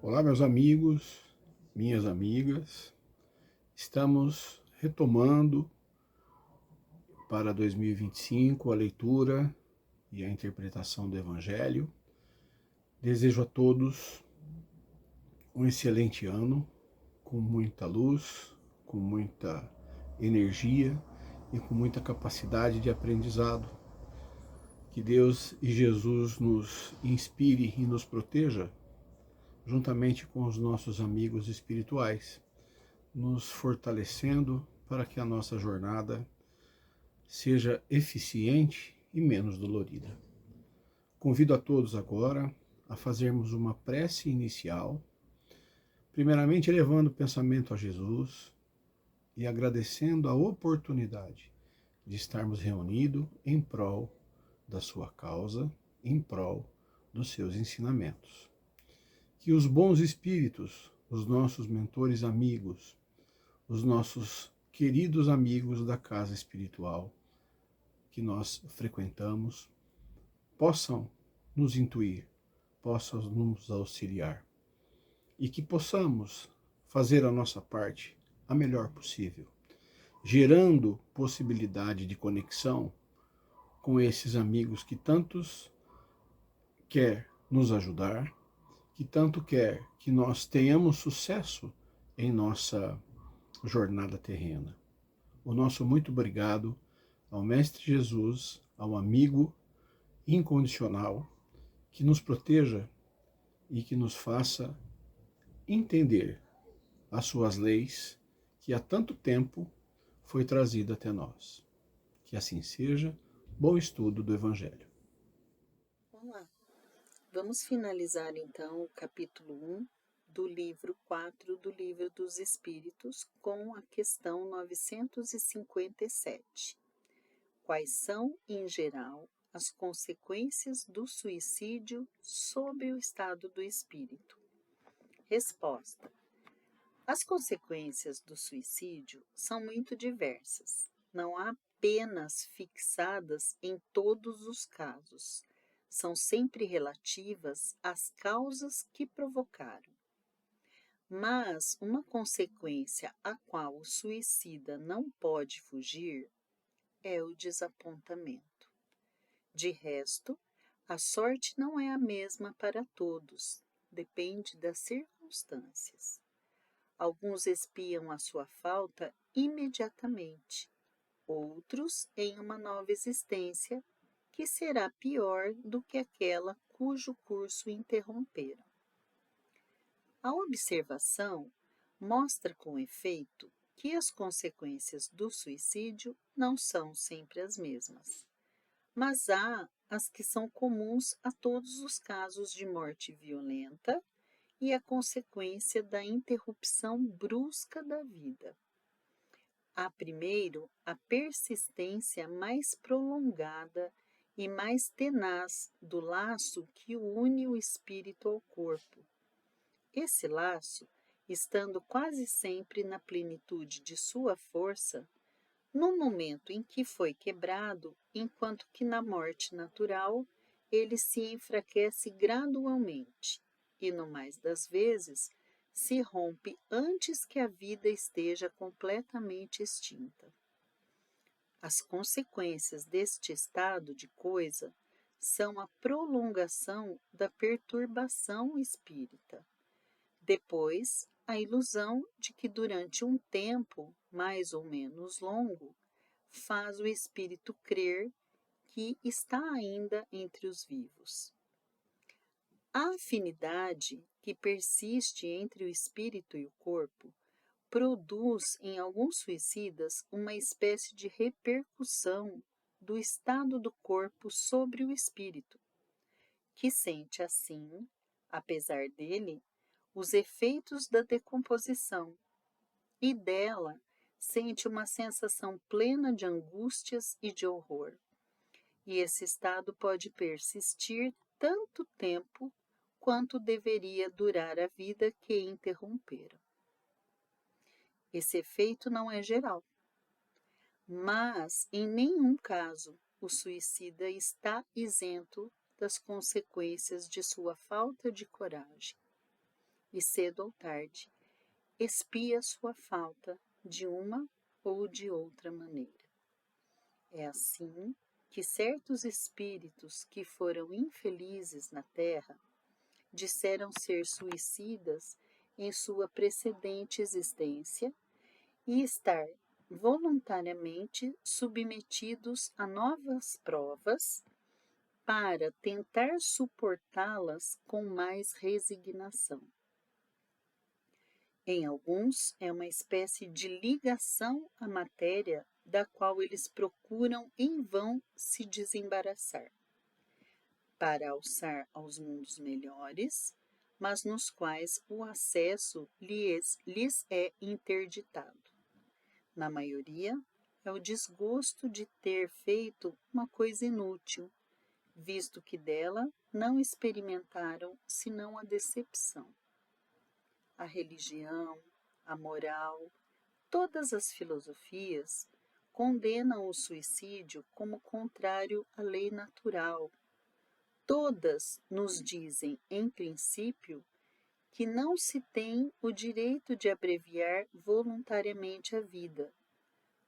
Olá, meus amigos, minhas amigas. Estamos retomando para 2025 a leitura e a interpretação do Evangelho. Desejo a todos um excelente ano, com muita luz, com muita energia e com muita capacidade de aprendizado. Que Deus e Jesus nos inspire e nos proteja, juntamente com os nossos amigos espirituais, nos fortalecendo para que a nossa jornada seja eficiente e menos dolorida. Convido a todos agora a fazermos uma prece inicial, primeiramente elevando o pensamento a Jesus e agradecendo a oportunidade de estarmos reunidos em prol da sua causa, em prol dos seus ensinamentos. Que os bons espíritos, os nossos mentores amigos, os nossos queridos amigos da casa espiritual que nós frequentamos, possam nos intuir, possam nos auxiliar e que possamos fazer a nossa parte a melhor possível, gerando possibilidade de conexão com esses amigos que tantos quer nos ajudar, que tanto quer que nós tenhamos sucesso em nossa jornada terrena. O nosso muito obrigado ao Mestre Jesus, ao amigo incondicional, que nos proteja e que nos faça entender as suas leis que há tanto tempo foi trazida até nós. Que assim seja. Bom estudo do Evangelho. Olá, vamos finalizar então o capítulo 1 do livro 4 do Livro dos Espíritos com a questão 957. Quais são, em geral, as consequências do suicídio sobre o estado do espírito? Resposta: as consequências do suicídio são muito diversas. Não há penas fixadas em todos os casos. São sempre relativas às causas que provocaram. Mas uma consequência a qual o suicida não pode fugir é o desapontamento. De resto, a sorte não é a mesma para todos, depende das circunstâncias. Alguns espiam a sua falta imediatamente, outros em uma nova existência que será pior do que aquela cujo curso interromperam. A observação mostra com efeito que as consequências do suicídio não são sempre as mesmas, mas há as que são comuns a todos os casos de morte violenta e a consequência da interrupção brusca da vida. Há primeiro a persistência mais prolongada e mais tenaz do laço que une o espírito ao corpo. Esse laço, estando quase sempre na plenitude de sua força, no momento em que foi quebrado, enquanto que na morte natural ele se enfraquece gradualmente e, no mais das vezes, se rompe antes que a vida esteja completamente extinta. As consequências deste estado de coisa são a prolongação da perturbação espírita. Depois, a ilusão de que durante um tempo, mais ou menos longo, faz o espírito crer que está ainda entre os vivos. A afinidade que persiste entre o espírito e o corpo produz em alguns suicidas uma espécie de repercussão do estado do corpo sobre o espírito, que sente assim, apesar dele, os efeitos da decomposição e dela sente uma sensação plena de angústias e de horror. E esse estado pode persistir tanto tempo quanto deveria durar a vida que interromperam. Esse efeito não é geral, mas em nenhum caso o suicida está isento das consequências de sua falta de coragem. e cedo ou tarde expia sua falta de uma ou de outra maneira. É assim que certos espíritos que foram infelizes na Terra disseram ser suicidas em sua precedente existência e estar voluntariamente submetidos a novas provas para tentar suportá-las com mais resignação. Em alguns, é uma espécie de ligação à matéria da qual eles procuram em vão se desembaraçar, para alçar aos mundos melhores, mas nos quais o acesso lhes é interditado. Na maioria, é o desgosto de ter feito uma coisa inútil, visto que dela não experimentaram senão a decepção. A religião, a moral, todas as filosofias condenam o suicídio como contrário à lei natural. Todas nos dizem, em princípio, que não se tem o direito de abreviar voluntariamente a vida.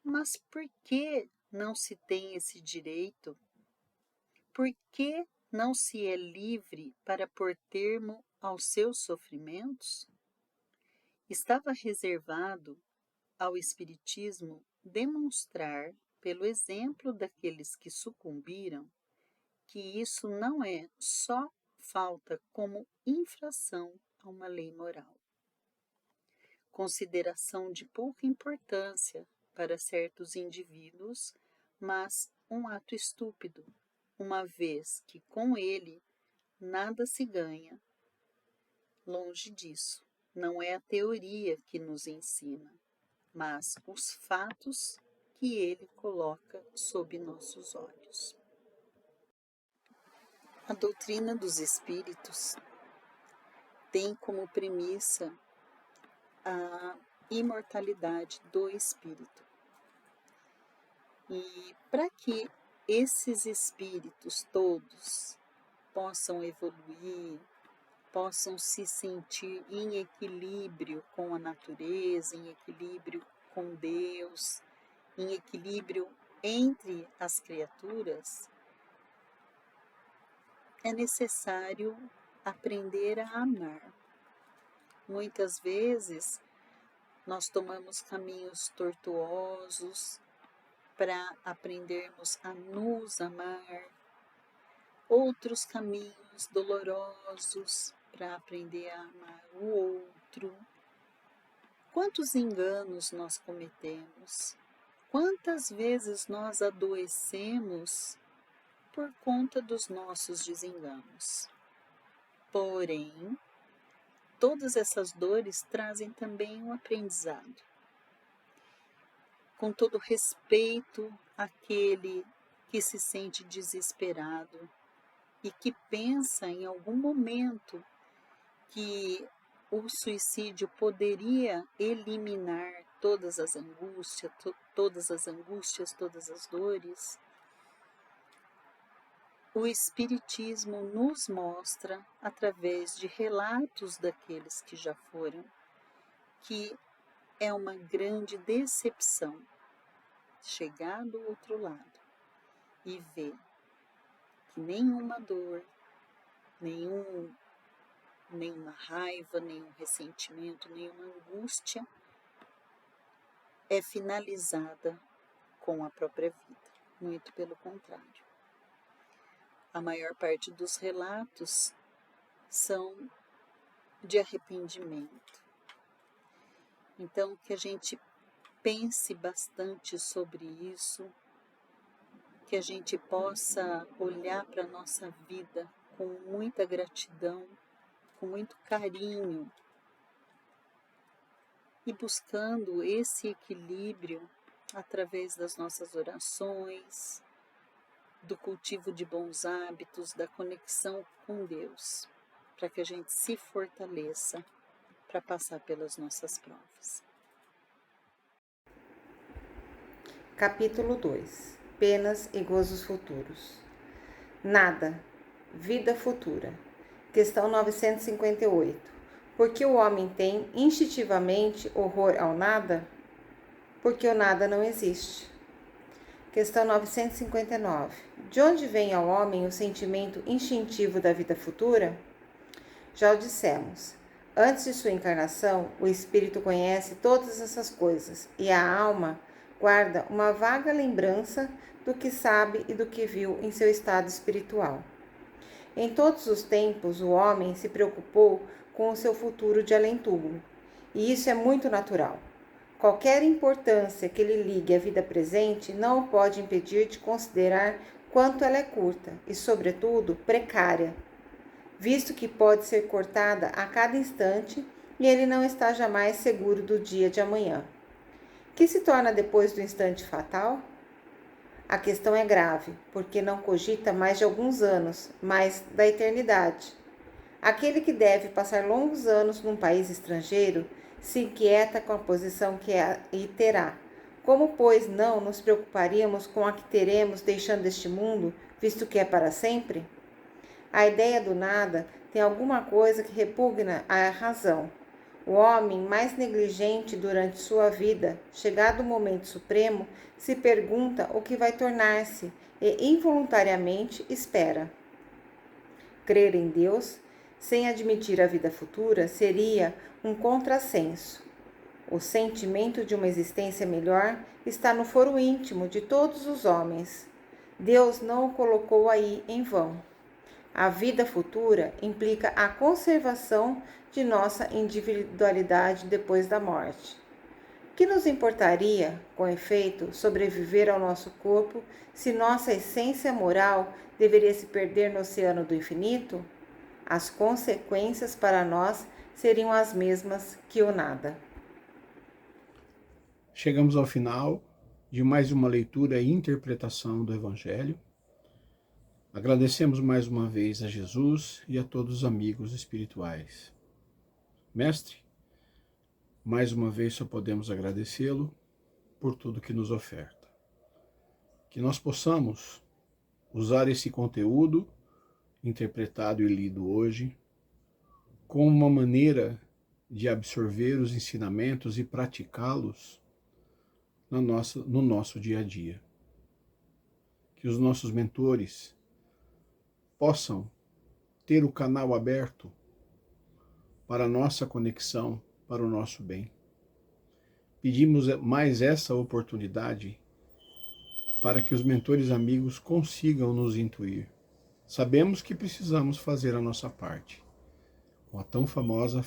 Mas por que não se tem esse direito? Por que não se é livre para pôr termo aos seus sofrimentos? Estava reservado ao Espiritismo demonstrar, pelo exemplo daqueles que sucumbiram, que isso não é só falta como infração a uma lei moral. Consideração de pouca importância para certos indivíduos, mas um ato estúpido, uma vez que com ele nada se ganha. Longe disso, não é a teoria que nos ensina, mas os fatos que ele coloca sob nossos olhos. A doutrina dos espíritos tem como premissa a imortalidade do espírito. E para que esses espíritos todos possam evoluir, possam se sentir em equilíbrio com a natureza, em equilíbrio com Deus, em equilíbrio entre as criaturas, é necessário aprender a amar. Muitas vezes nós tomamos caminhos tortuosos para aprendermos a nos amar, outros caminhos dolorosos para aprender a amar o outro. Quantos enganos nós cometemos? Quantas vezes nós adoecemos por conta dos nossos desenganos? Porém, todas essas dores trazem também um aprendizado. Com todo respeito àquele que se sente desesperado e que pensa em algum momento que o suicídio poderia eliminar todas as angústias, todas as dores, o Espiritismo nos mostra, através de relatos daqueles que já foram, que é uma grande decepção chegar do outro lado e ver que nenhuma dor, nenhuma raiva, nenhum ressentimento, nenhuma angústia é finalizada com a própria vida. Muito pelo contrário. A maior parte dos relatos são de arrependimento. Então, que a gente pense bastante sobre isso, que a gente possa olhar para a nossa vida com muita gratidão, com muito carinho, e buscando esse equilíbrio através das nossas orações, do cultivo de bons hábitos, da conexão com Deus, para que a gente se fortaleça para passar pelas nossas provas. Capítulo 2. Penas e gozos futuros. Nada. Vida futura. Questão 958. Porque o homem tem instintivamente horror ao nada? Porque o nada não existe. Questão 959. De onde vem ao homem o sentimento instintivo da vida futura? Já o dissemos. Antes de sua encarnação, o espírito conhece todas essas coisas e a alma guarda uma vaga lembrança do que sabe e do que viu em seu estado espiritual. Em todos os tempos, o homem se preocupou com o seu futuro de além-túmulo, e isso é muito natural. Qualquer importância que lhe ligue à vida presente não o pode impedir de considerar quanto ela é curta e, sobretudo, precária, visto que pode ser cortada a cada instante e ele não está jamais seguro do dia de amanhã. Que se torna depois do instante fatal? A questão é grave, porque não cogita mais de alguns anos, mas da eternidade. Aquele que deve passar longos anos num país estrangeiro se inquieta com a posição que aí terá. Como, pois, não nos preocuparíamos com a que teremos deixando este mundo, visto que é para sempre? A ideia do nada tem alguma coisa que repugna à razão. O homem mais negligente durante sua vida, chegado o momento supremo, se pergunta o que vai tornar-se e involuntariamente espera. Crer em Deus, sem admitir a vida futura, seria um contrassenso. O sentimento de uma existência melhor está no foro íntimo de todos os homens. Deus não o colocou aí em vão. A vida futura implica a conservação de nossa individualidade depois da morte. Que nos importaria, com efeito, sobreviver ao nosso corpo se nossa essência moral deveria se perder no oceano do infinito? As consequências para nós seriam as mesmas que o nada. Chegamos ao final de mais uma leitura e interpretação do Evangelho. Agradecemos mais uma vez a Jesus e a todos os amigos espirituais. Mestre, mais uma vez só podemos agradecê-lo por tudo que nos oferta. Que nós possamos usar esse conteúdo interpretado e lido hoje como uma maneira de absorver os ensinamentos e praticá-los no nosso dia a dia. Que os nossos mentores possam ter o canal aberto para a nossa conexão, para o nosso bem. Pedimos mais essa oportunidade para que os mentores amigos consigam nos intuir. Sabemos que precisamos fazer a nossa parte, com a tão famosa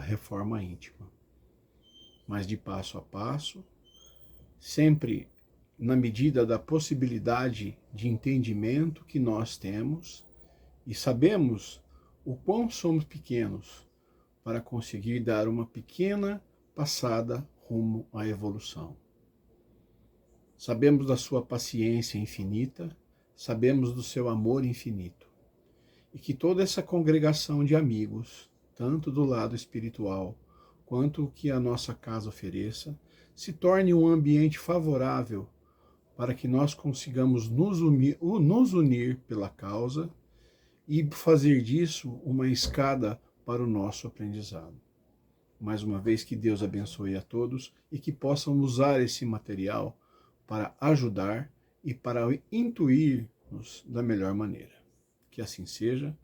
reforma íntima, mas de passo a passo, sempre na medida da possibilidade de entendimento que nós temos e sabemos o quão somos pequenos para conseguir dar uma pequena passada rumo à evolução. Sabemos da sua paciência infinita, sabemos do seu amor infinito e que toda essa congregação de amigos, tanto do lado espiritual quanto o que a nossa casa ofereça, se torne um ambiente favorável para que nós consigamos nos unir pela causa e fazer disso uma escada para o nosso aprendizado. Mais uma vez, que Deus abençoe a todos e que possam usar esse material para ajudar e para intuir-nos da melhor maneira. Que assim seja.